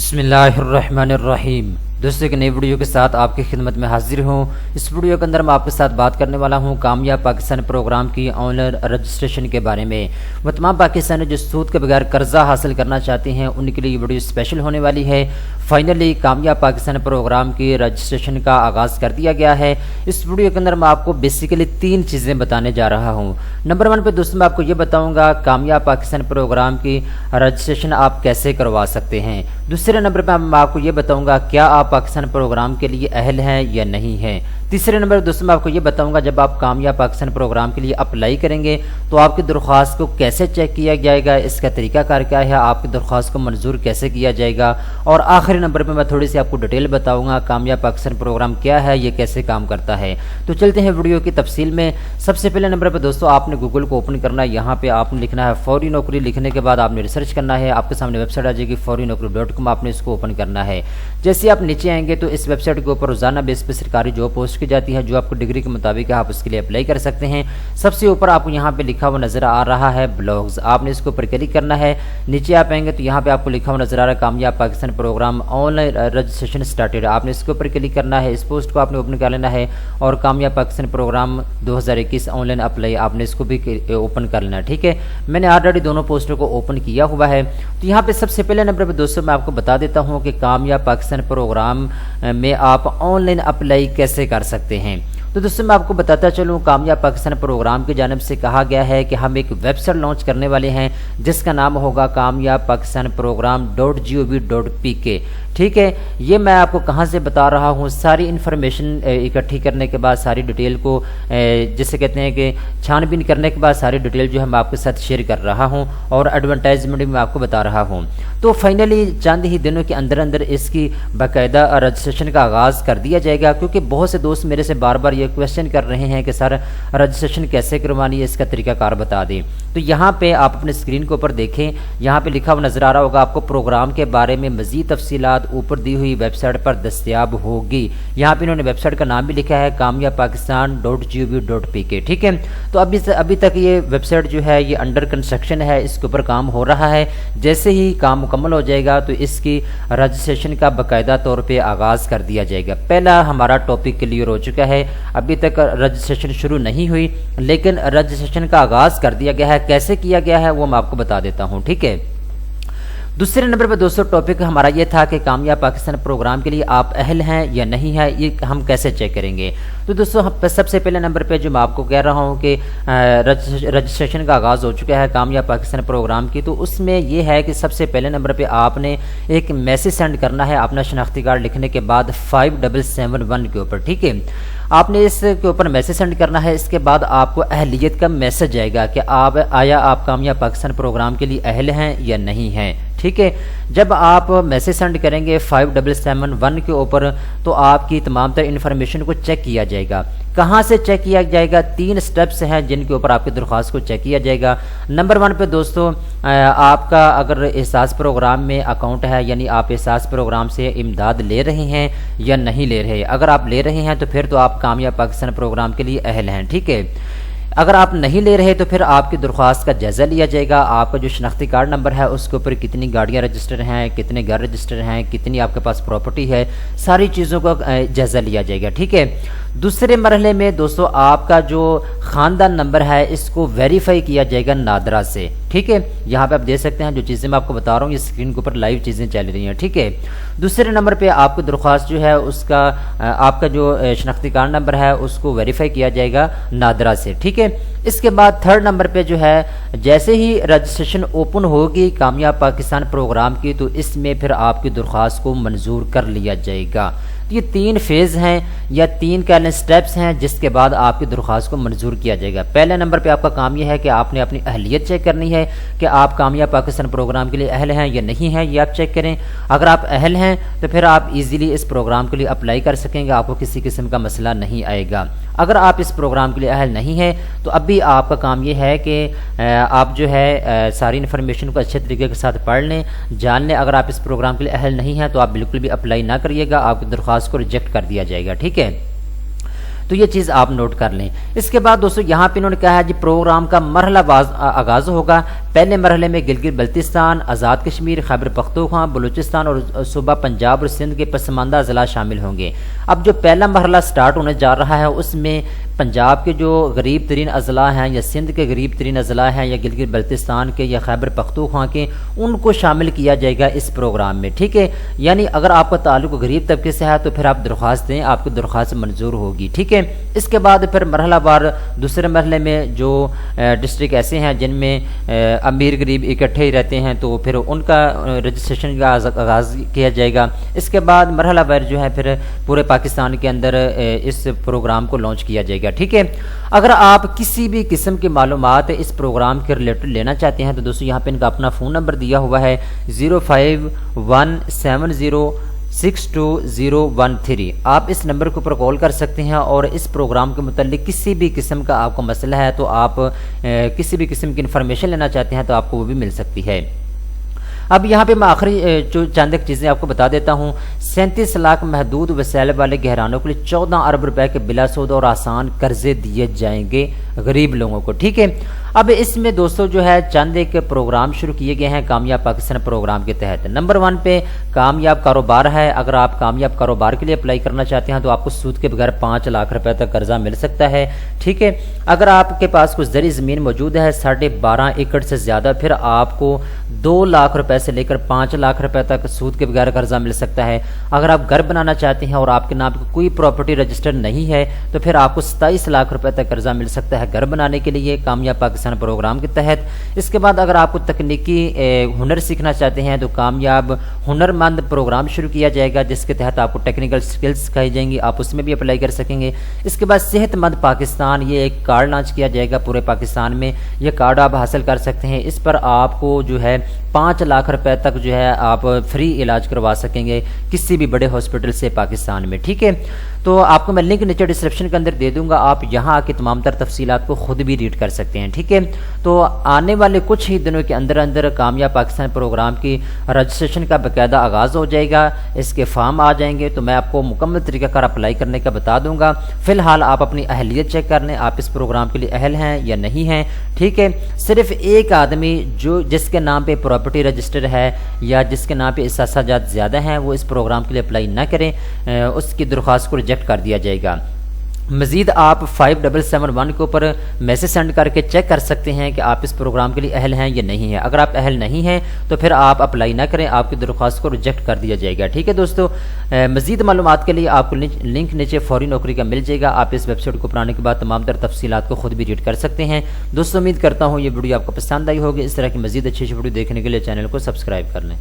بسم اللہ الرحمن الرحیم۔ دوستوں ایک نئی ویڈیو کے ساتھ آپ کی خدمت میں حاضر ہوں۔ اس ویڈیو کے اندر میں آپ کے ساتھ بات کرنے والا ہوں کامیاب پاکستان پروگرام کی آن لائن رجسٹریشن کے بارے میں۔ وہ تمام پاکستانی جو سود کے بغیر قرضہ حاصل کرنا چاہتے ہیں ان کے لیے یہ ویڈیو اسپیشل ہونے والی ہے۔ فائنلی کامیاب پاکستان پروگرام کی رجسٹریشن کا آغاز کر دیا گیا ہے۔ اس ویڈیو کے اندر میں آپ کو بیسیکلی 3 چیزیں بتانے جا رہا ہوں۔ نمبر 1 پہ دوستوں میں آپ کو یہ بتاؤں گا کامیاب پاکستان پروگرام کی رجسٹریشن آپ کیسے کروا سکتے ہیں۔ دوسرے نمبر پہ میں آپ کو یہ بتاؤں گا کیا آپ پاکستان پروگرام کے لیے اہل ہیں یا نہیں ہیں۔ تیسرے نمبر دوستوں میں آپ کو یہ بتاؤں گا جب آپ کامیاب پاکستان پروگرام کے لیے اپلائی کریں گے تو آپ کی درخواست کو کیسے چیک کیا جائے گا، اس کا طریقہ کار کیا ہے، آپ کی درخواست کو منظور کیسے کیا جائے گا، اور آخری نمبر پہ میں تھوڑی سی آپ کو ڈیٹیل بتاؤں گا کامیاب پاکستان پروگرام کیا ہے، یہ کیسے کام کرتا ہے۔ تو چلتے ہیں ویڈیو کی تفصیل میں۔ سب سے پہلے نمبر پہ دوستوں آپ نے گوگل کو اوپن کرنا ہے۔ یہاں پہ آپ نے لکھنا ہے فوری نوکری، لکھنے کے بعد آپ نے ریسرچ کرنا ہے، آپ کے سامنے ویب سائٹ آ جائے گی faurinokri.com، آپ نے اس کو اوپن کرنا ہے۔ جیسے آپ نیچے آئیں گے تو اس ویب سائٹ کے اوپر روزانہ بیس پہ سرکاری جاب پوسٹ کی جاتی ہے جو آپ کو ڈگری کے مطابق ہے، آپ اس کے لیے اپلائی کر سکتے ہیں۔ سب سے اوپر آپ کو یہاں پہ لکھا ہوا نظر آ رہا ہے بلاگز، آپ نے اس کو اوپر کلک کرنا ہے۔ نیچے آپ آئیں گے تو یہاں پہ آپ کو لکھا ہوا نظر آ رہا ہے Kamyab Pakistan program online registration started, آپ نے اس کے اوپر کلک کرنا ہے۔ اس پوسٹ کو آپ نے اوپن کر لینا ہے اور Kamyab Pakistan program 2021 online apply آپ نے اس کو بھی اوپن کر لینا ہے، ٹھیک ہے۔ میں نے آلریڈی دونوں پوسٹوں کو اوپن کیا ہوا ہے۔ تو یہاں پہ سب سے پہلے نمبر پہ دوستوں میں آپ کو بتا دیتا ہوں کہ کامیاب پاکستان پروگرام میں آپ آن لائن اپلائی کیسے کر سکتے ہیں۔ تو دوستوں میں آپ کو بتاتا چلوں کامیاب پاکستان پروگرام کی جانب سے کہا گیا ہے کہ ہم ایک ویب سائٹ لانچ کرنے والے ہیں جس کا نام ہوگا کامیاب پاکستان پروگرام .gov.pk، ٹھیک ہے۔ یہ میں آپ کو کہاں سے بتا رہا ہوں، ساری انفارمیشن اکٹھی کرنے کے بعد ساری ڈیٹیل کو جسے کہتے ہیں کہ چھان بین کرنے کے بعد ساری ڈیٹیل جو ہے میں آپ کے ساتھ شیئر کر رہا ہوں اور ایڈورٹائزمنٹ بھی میں آپ کو بتا رہا ہوں۔ تو فائنلی چند ہی دنوں کے اندر اندر اس کی باقاعدہ رجسٹریشن کا آغاز کر دیا جائے گا، کیونکہ بہت سے دوست میرے سے بار بار یہ کویسچن کر رہے ہیں کہ سر رجسٹریشن کیسے کروانی ہے، اس کا طریقہ کار بتا دیں۔ تو یہاں پہ آپ اپنے اسکرین کے اوپر دیکھیں، یہاں پہ لکھا ہوا نظر آ رہا ہوگا آپ کو پروگرام کے بارے میں مزید تفصیلات اوپر دی ہوئی ویب سائٹ پر دستیاب ہوگی۔ یہاں پہ انہوں نے ویب سائٹ کا نام بھی لکھا ہے کامیاب پاکستان .gov.pk، ٹھیک ہے۔ تو ابھی تک یہ ویب سائٹ جو ہے یہ انڈر کنسٹرکشن ہے، اس کے اوپر کام ہو رہا ہے۔ جیسے ہی کام مکمل ہو جائے گا تو اس کی رجسٹریشن کا باقاعدہ طور پہ آغاز کر دیا جائے گا۔ پہلا ہمارا ٹاپک کلیئر ہو چکا ہے، ابھی تک رجسٹریشن شروع نہیں ہوئی لیکن رجسٹریشن کا آغاز کر دیا گیا ہے۔ کیسے کیا گیا ہے وہ میں آپ کو بتا دیتا ہوں، ٹھیک ہے۔ دوسرے نمبر پہ دوستوں ٹاپک ہمارا یہ تھا کہ کامیاب پاکستان پروگرام کے لیے آپ اہل ہیں یا نہیں ہیں، یہ ہم کیسے چیک کریں گے۔ تو دوستوں سب سے پہلے نمبر پہ جو میں آپ کو کہہ رہا ہوں کہ رجسٹریشن کا آغاز ہو چکا ہے کامیاب پاکستان پروگرام کی، تو اس میں یہ ہے کہ سب سے پہلے نمبر پہ آپ نے ایک میسج سینڈ کرنا ہے اپنا شناختی کارڈ لکھنے کے بعد 5771 کے اوپر، ٹھیک ہے۔ آپ نے اس کے اوپر میسج سینڈ کرنا ہے، اس کے بعد آپ کو اہلیت کا میسج آئے گا کہ آیا آپ کامیاب پاکستان پروگرام کے لیے اہل ہیں یا نہیں ہیں، ٹھیک ہے۔ جب آپ میسج سینڈ کریں گے 5771 کے اوپر تو آپ کی تمام تر انفارمیشن کو چیک کیا جائے گا۔ کہاں سے چیک کیا جائے گا؟ 3 سٹیپس ہیں جن کے اوپر آپ کی درخواست کو چیک کیا جائے گا۔ نمبر 1 پہ دوستوں آپ کا اگر احساس پروگرام میں اکاؤنٹ ہے، یعنی آپ احساس پروگرام سے امداد لے رہے ہیں یا نہیں لے رہے۔ اگر آپ لے رہے ہیں تو پھر تو آپ کامیاب پاکستان پروگرام کے لیے اہل ہیں، ٹھیک ہے۔ اگر آپ نہیں لے رہے تو پھر آپ کی درخواست کا جائزہ لیا جائے گا۔ آپ کا جو شناختی کارڈ نمبر ہے اس کے اوپر کتنی گاڑیاں رجسٹر ہیں، کتنے گھر رجسٹر ہیں، کتنی آپ کے پاس پراپرٹی ہے، ساری چیزوں کا جائزہ لیا جائے گا، ٹھیک ہے۔ دوسرے مرحلے میں دوستوں آپ کا جو خاندان نمبر ہے اس کو ویریفائی کیا جائے گا نادرا سے، ٹھیک ہے۔ یہاں پہ آپ دیکھ سکتے ہیں جو چیزیں میں آپ کو بتا رہا ہوں یہ اسکرین کے اوپر لائیو چیزیں چل رہی ہیں، ٹھیک ہے۔ دوسرے نمبر پہ آپ کی درخواست جو ہے اس کا آپ کا جو شناختی کارڈ نمبر ہے اس کو ویریفائی کیا جائے گا نادرا سے، ٹھیک ہے۔ اس کے بعد 3rd نمبر پہ جو ہے جیسے ہی رجسٹریشن اوپن ہوگی کامیاب پاکستان پروگرام کی تو اس میں پھر آپ کی درخواست کو منظور کر لیا جائے گا۔ یہ 3 فیز ہیں یا 3 سٹیپس ہیں جس کے بعد آپ کی درخواست کو منظور کیا جائے گا۔ پہلے نمبر پہ آپ کا کام یہ ہے کہ آپ نے اپنی اہلیت چیک کرنی ہے کہ آپ کامیاب پاکستان پروگرام کے لیے اہل ہیں یا نہیں ہیں، یہ آپ چیک کریں۔ اگر آپ اہل ہیں تو پھر آپ ایزیلی اس پروگرام کے لیے اپلائی کر سکیں گے، آپ کو کسی قسم کا مسئلہ نہیں آئے گا۔ اگر آپ اس پروگرام کے لیے اہل نہیں ہیں تو اب بھی آپ کا کام یہ ہے کہ آپ جو ہے ساری انفارمیشن کو اچھے طریقے کے ساتھ پڑھ لیں، جان لیں۔ اگر آپ اس پروگرام کے لیے اہل نہیں ہیں تو آپ بالکل بھی اپلائی نہ کریے گا، آپ کی درخواست کو ریجیکٹ کر دیا جائے گا، ٹھیک ہے۔ تو یہ چیز آپ نوٹ کر لیں۔ اس کے بعد دوستو یہاں پہ انہوں نے کہا ہے جی پروگرام کا مرحلہ آغاز ہوگا۔ پہلے مرحلے میں گلگت بلتستان، آزاد کشمیر، خیبر پختونخوا، بلوچستان اور صوبہ پنجاب اور سندھ کے پسماندہ اضلاع شامل ہوں گے۔ اب جو پہلا مرحلہ سٹارٹ ہونے جا رہا ہے اس میں پنجاب کے جو غریب ترین اضلاع ہیں یا سندھ کے غریب ترین اضلاع ہیں یا گلگت بلتستان کے یا خیبر پختونخوا کے، ان کو شامل کیا جائے گا اس پروگرام میں، ٹھیک ہے۔ یعنی اگر آپ کا تعلق غریب طبقے سے ہے تو پھر آپ درخواست دیں، آپ کی درخواست منظور ہوگی، ٹھیک ہے۔ اس کے بعد پھر مرحلہ وار دوسرے مرحلے میں جو ڈسٹرکٹ ایسے ہیں جن میں امیر غریب اکٹھے ہی رہتے ہیں تو پھر ان کا رجسٹریشن کا آغاز کیا جائے گا۔ اس کے بعد مرحلہ وار جو ہے پھر پورے پاکستان کے اندر اس پروگرام کو لانچ کیا جائے گا، ٹھیک ہے۔ اگر آپ کسی بھی قسم کی معلومات اس پروگرام کے ریلیٹڈ لینا چاہتے ہیں تو دوستو یہاں پہ ان کا اپنا فون نمبر دیا ہوا ہے 0517062013۔ آپ اس نمبر کے اوپر کال کر سکتے ہیں اور اس پروگرام کے متعلق کسی بھی قسم کا آپ کو مسئلہ ہے تو آپ کسی بھی قسم کی انفارمیشن لینا چاہتے ہیں تو آپ کو وہ بھی مل سکتی ہے۔ اب یہاں پہ میں آخری جو چند ایک چیزیں آپ کو بتا دیتا ہوں۔ 37 لاکھ محدود وسائل والے گھرانوں کے لیے 14 ارب روپے کے بلا سود اور آسان قرضے دیے جائیں گے غریب لوگوں کو، ٹھیک ہے۔ اب اس میں دوستو جو ہے چند ایک پروگرام شروع کیے گئے ہیں کامیاب پاکستان پروگرام کے تحت۔ نمبر 1 پہ کامیاب کاروبار ہے۔ اگر آپ کامیاب کاروبار کے لیے اپلائی کرنا چاہتے ہیں تو آپ کو سود کے بغیر 5 لاکھ روپے تک قرضہ مل سکتا ہے، ٹھیک ہے۔ اگر آپ کے پاس کچھ زرعی زمین موجود ہے 12.5 ایکڑ سے زیادہ، پھر آپ کو 2 لاکھ روپے سے لے کر 5 لاکھ روپے تک سود کے بغیر قرضہ مل سکتا ہے۔ اگر آپ گھر بنانا چاہتے ہیں اور آپ کے نام کوئی پراپرٹی رجسٹر نہیں ہے تو پھر آپ کو 27 لاکھ روپے تک قرضہ مل سکتا ہے گھر بنانے کے لیے کامیاب پاکستان پروگرام کے تحت۔ اس کے بعد اگر آپ کو تکنیکی ہنر سیکھنا چاہتے ہیں تو کامیاب ہنر مند پروگرام شروع کیا جائے گا جس کے تحت آپ کو ٹیکنیکل سکلز سکھائی جائیں گی، آپ اس میں بھی اپلائی کر سکیں گے۔ اس کے بعد صحت مند پاکستان، یہ ایک کارڈ لانچ کیا جائے گا پورے پاکستان میں، یہ کارڈ آپ حاصل کر سکتے ہیں۔ اس پر آپ کو جو ہے 5 لاکھ روپے تک جو ہے آپ فری علاج کروا سکیں گے کسی بھی بڑے ہاسپٹل سے پاکستان میں، ٹھیک ہے۔ تو آپ کو میں لنک نیچے ڈسکرپشن کے اندر دے دوں گا، آپ یہاں آ کے تمام تر تفصیلات کو خود بھی ریڈ کر سکتے ہیں، ٹھیک ہے۔ تو آنے والے کچھ ہی دنوں کے اندر کامیاب پاکستان پروگرام کی رجسٹریشن کا باقاعدہ آغاز ہو جائے گا، اس کے فارم آ جائیں گے تو میں آپ کو مکمل طریقہ کار اپلائی کرنے کا بتا دوں گا۔ فی الحال آپ اپنی اہلیت چیک کر لیں، آپ اس پروگرام کے لیے اہل ہیں یا نہیں ہیں، ٹھیک ہے۔ صرف ایک آدمی جس کے نام پہ پراپرٹی رجسٹر ہے یا جس کے نام پہ اثاثہ جات زیادہ ہیں وہ اس پروگرام کے لیے اپلائی نہ کریں، اس کی درخواست کو ریجیکٹ کر دیا جائے گا۔ مزید آپ 5771 کے اوپر میسج سینڈ کر کے چیک کر سکتے ہیں کہ آپ اس پروگرام کے لیے اہل ہیں یا نہیں ہیں۔ اگر آپ اہل نہیں ہیں تو پھر آپ اپلائی نہ کریں، آپ کی درخواست کو ریجیکٹ کر دیا جائے گا، ٹھیک ہے دوستو۔ مزید معلومات کے لیے آپ کو لنک نیچے فوری نوکری کا مل جائے گا، آپ اس ویب سائٹ کو اپنانے کے بعد تمام تر تفصیلات کو خود بھی ریڈ کر سکتے ہیں۔ دوستو امید کرتا ہوں یہ ویڈیو آپ کو پسند آئی ہوگی، اس طرح کی مزید اچھی ویڈیو دیکھنے کے لیے چینل کو سبسکرائب کر لیں۔